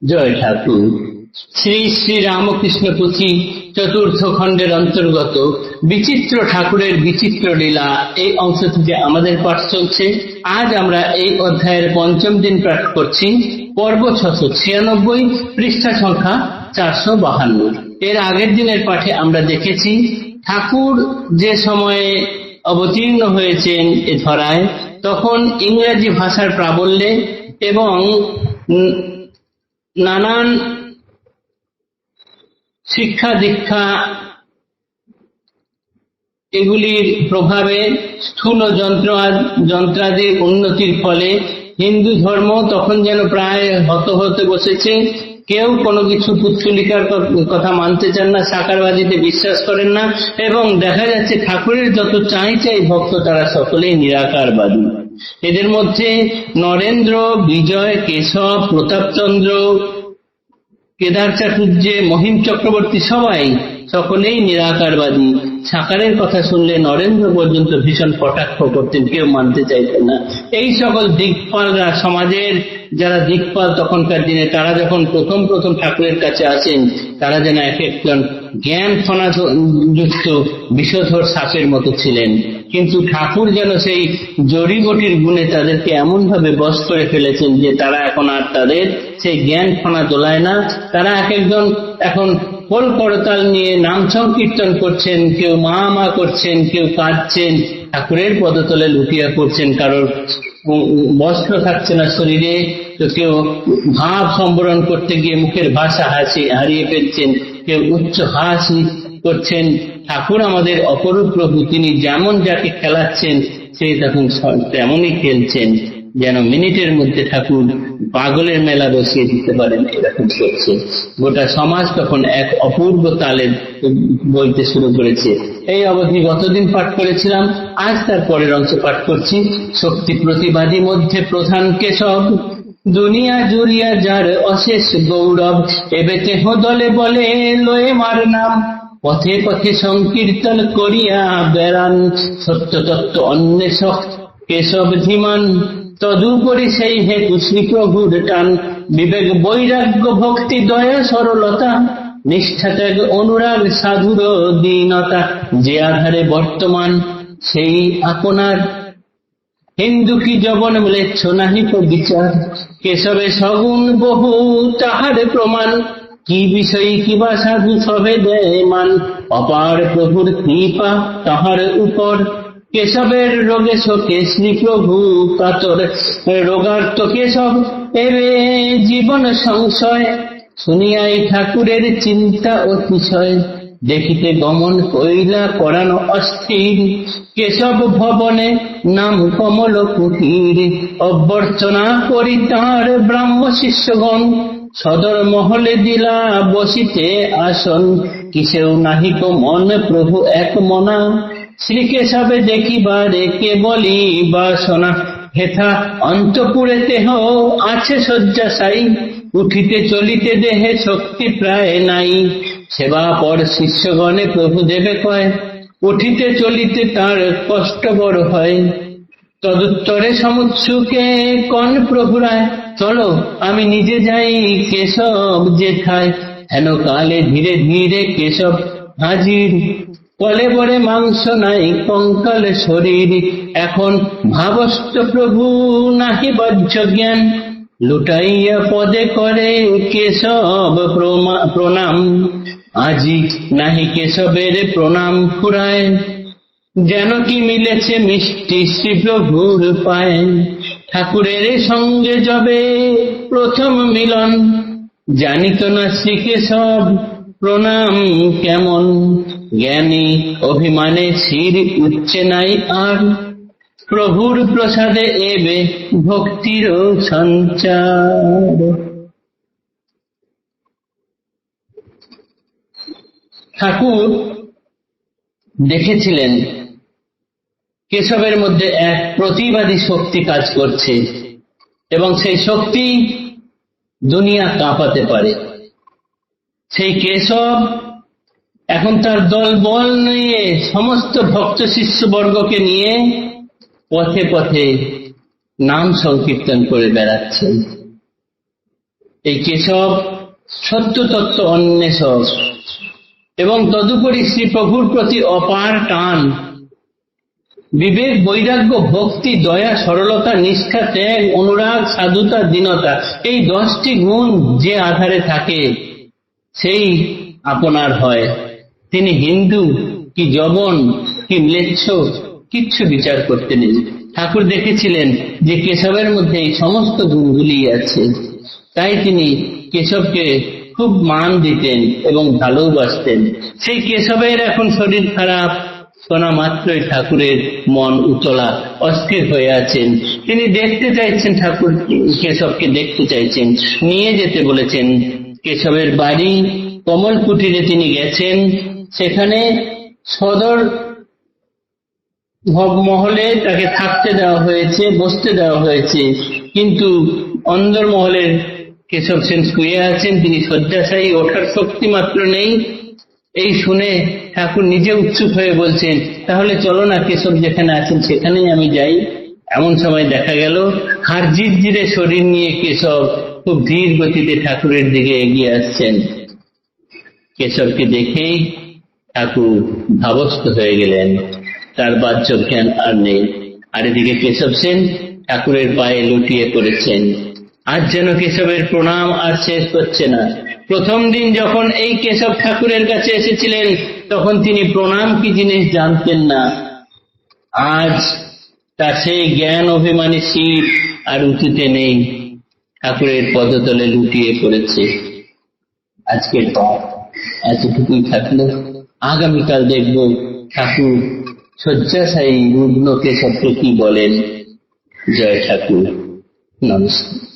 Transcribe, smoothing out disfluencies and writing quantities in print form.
জয় ঠাকুর। শ্রী শ্রী রামকৃষ্ণ পুঁথি চতুর্থ খণ্ডের অন্তর্গত বিচিত্র ঠাকুরের বিচিত্র লীলা এই অংশ থেকে আমাদের পাঠ চলছে। আজ আমরা এই অধ্যায়ের পঞ্চম দিন পাঠ করছি, পর্ব 696, পৃষ্ঠা সংখ্যা 452। এর আগের দিনের পাঠে আমরা দেখেছি ঠাকুর যে সময়ে অবতীর্ণ হয়েছেন এ ধরায়, তখন ইংরেজি ভাষার প্রাবল্যে এবং নানান শিক্ষা দীক্ষা এগুলির প্রভাবে স্থূল যন্ত্রাদির উন্নতির ফলে হিন্দু ধর্ম তখন যেন প্রায় হত হতে বসেছে। কেউ কোনো কিছু পুত্তলিকার কথা মানতে চান না, সাকারবাজিতে বিশ্বাস করেন না, এবং দেখা যাচ্ছে ঠাকুরের যত চাই ভক্ত তারা সকলেই নিরাকারবাদী। এদের মধ্যে নরেন্দ্র, বিজয়, কেশব, প্রতাপচন্দ্র, কেদার চাটুর্যে, মহিম চক্রবর্তী সকলেই নিরাকারবাদী। সাকারের কথা শুনলে নরেন্দ্র পর্যন্ত ভীষণ কটাক্ষ করতেন, কেউ মানতে চাইতেন না। এই সকল দিকপালরা, সমাজের যারা দিকপাল তখনকার দিনে, তারা যখন প্রথম ঠাকুরের কাছে আসেন, তারা যেন এক একজন জ্ঞান ফনা যুক্ত বিষধর সাপের মতো ছিলেন। কিন্তু ঠাকুর যেন সেই জড়িবটির গুণে তাদেরকে এমন ভাবে বশ করে ফেলেছেন যে তারা এখন আর তাদের সেই জ্ঞান ফনা দোলায় না। তারা এক একজন এখন খোল করতাল নিয়ে নাম সংকীর্তন করছেন, কেউ মা মা করছেন, কেউ কাঁদছেন, ঠাকুরের পদতলে লুটিয়া পড়ছেন। কারোর বস্ত্র থাকছে না শরীরে, তো কেউ ভাব সম্বরণ করতে গিয়ে মুখের ভাষা হারিয়ে ফেলছেন, কেউ উচ্চ হাসি করছেন। ঠাকুর আমাদের অপরূপ প্রভু, তিনি যেমন যাকে খেলাচ্ছেন সে তখন তেমনই খেলছেন, যেন মিনিটের মধ্যে ঠাকুর পাগলের মেলা বসিয়ে দিতে পারেন, এরকম করছে। গোটা সমাজ তখন এক অপূর্ব তালে বলতে শুরু করেছে। এই অবধি গতদিন পাঠ করেছিলাম, আজ তার পরের অংশ পাঠ করছি। শক্তি প্রতিবাদী মধ্যে প্রধান কেশব, দুনিয়া জুড়িয়া যার অশেষ গৌরব, এবে তেহ দলে বলে লয়ে মার নাম, পথে পথে সংকীর্তন করিয়া বেড়ান, সত্য তত্ত্ব অন্বেষক কেশব ধীমান, তদুপরি সেই হেতু শ্রীপ্রভুর টান, বিবেক বৈরাগ্য ভক্তি দয়া সরলতা, নিষ্ঠা ত্যাগ অনুরাগ সাধুর দীনতা, যে আধারে বর্তমান সেই আপনার, হিন্দু কি জবন ম্লেচ্ছ নাহি তো বিচার, কেশবে সগুণ বহু তাহার প্রমাণ, কি বিষয়ী কিবা সাধু সবে দেয় মান, অপার প্রভুর কৃপা তাহার উপর, কেশবের রোগে শোকে শ্রী প্রভু কাতর, রোগার্ত কেশব এবে জীবন সংশয়, শুনিয়াই ঠাকুরের চিন্তা অতিশয়, দেখিতে গমন কইলা করানো অস্থির, কেশব ভবনে নাম কমল কুটির, অভ্যর্থনা করি তাঁর ব্রাহ্ম শিষ্যগণ, সদর মহলে দিলা বসিতে আসন, কিসেও নাহিক মন প্রভু এক মনা, শ্রীকেশবে দেখিবারে কেবলই বাসনা, হেথা অন্তপুরে দেহ আছে শয্যাশায়ী, উঠিতে চলিতে দেহে শক্তি প্রায় নাই, সেবা পর শিষ্যগণে প্রভু দেবে কয়, উঠিতে চলিতে তার কষ্ট বড় হয়, তদুত্তরে সমুৎসুকে কন প্রভুরায়, চলো আমি নিজে যাই কেশব যেথায়, হেন কালে ধীরে ধীরে কেশব হাজির, কলে বরে মাংস নাই কঙ্কাল শরীর, এখন ভাবস্থ প্রভু নাহি বজ্র জ্ঞান, লুটাইয়া পদে করে কেশব প্রণাম, আজি নাহি কেশবের প্রণাম ফুরায়, যেন কি মিলেছে মিষ্টি শ্রী প্রভুর পায়, ঠাকুরের সঙ্গে যবে প্রথম মিলন, জানিত না শ্রীকেশব প্রণাম কেমন, জ্ঞানী অভিমানে শির উচ্চে নাই আর, প্রভুর প্রসাদে এবে ভক্তির সঞ্চার। ঠাকুর দেখেছিলেন কেশবের মধ্যে এক প্রতিবাদী শক্তি কাজ করছে, এবং সেই শক্তি দুনিয়া কাঁপাতে পারে। সেই কেশব এখন তার দল বল নিয়ে সমস্ত ভক্ত শিষ্যবর্গকে নিয়ে পথে পথে নাম সংকীর্তন করে বেড়াচ্ছেন। এই কেশব সত্য তত্ত্ব অন্বেষক এবং তদুপরি শ্রী প্রভুর প্রতি অপার টান, বিবেক, বৈরাগ্য, ভক্তি, দয়া, সরলতা, নিষ্ঠা, ত্যাগ, অনুরাগ, সাধুতা, দীনতা, এই 10টি গুণ যে আধারে থাকে সেই আপনার হয়। তিনি হিন্দু কি যবন কি ম্লেচ্ছ কিচ্ছু বিচার করতেন না। ঠাকুর দেখেছিলেন যে কেশবের মধ্যে এই সমস্ত গুণগুলি আছে, তাই তিনি কেশবকে খুব মান দিতেন এবং ভালোবাসতেন। সেই কেশবের এখন শরীর খারাপ শোনা মাত্রই ঠাকুরের মন উতলা, অস্থির হয়ে আছেন। তিনি দেখতে চাইছেন, ঠাকুর কেশবকে দেখতে চাইছেন, নিয়ে যেতে বলেছেন। কেশবের বাড়ি কমল কুটিরে তিনি গেছেন। সেখানে সদর মহলে তাকে থাকতে দেওয়া হয়েছে, বসতে দেওয়া হয়েছে, কিন্তু অন্দর মহলের কেশব সেন শুয়ে আছেন, তিনি শয্যাশায়ী, ওঠার শক্তি মাত্র নেই। এই শুনে ঠাকুর নিজে উৎসুক হয়ে বলছেন, তাহলে চলো না, কেশব যেখানে আছেন সেখানেই আমি যাই। এমন সময় দেখা গেল হাড় জিরজিরে শরীর নিয়ে কেশব খুব ধীর গতিতে ঠাকুরের দিকে এগিয়ে আসছেন। কেশবকে দেখেই ঠাকুর ভাবস্থ হয়ে গেলেন, তার বাহ্য জ্ঞান আর নেই। আর এদিকে কেশব সেন ঠাকুরের পায়ে লুটিয়ে পড়েছেন। আজ যেন কেশবের প্রণাম আর শেষ হচ্ছে না। প্রথম দিন যখন এই কেশব ঠাকুরের কাছে এসেছিলেন তখন তিনি প্রণাম কি জিনিস জানতেন না। আজ তার সেই জ্ঞান অভিমানী শির আর উঁচুতে নেই, ঠাকুরের পদতলে লুটিয়ে পড়েছে। আজকের পর এতটুকুই থাকলো। আগামীকাল দেখব ঠাকুর শয্যাশায়ী রুগ্ন কেশবকে কি বলেন। জয় ঠাকুর, নমস্কার।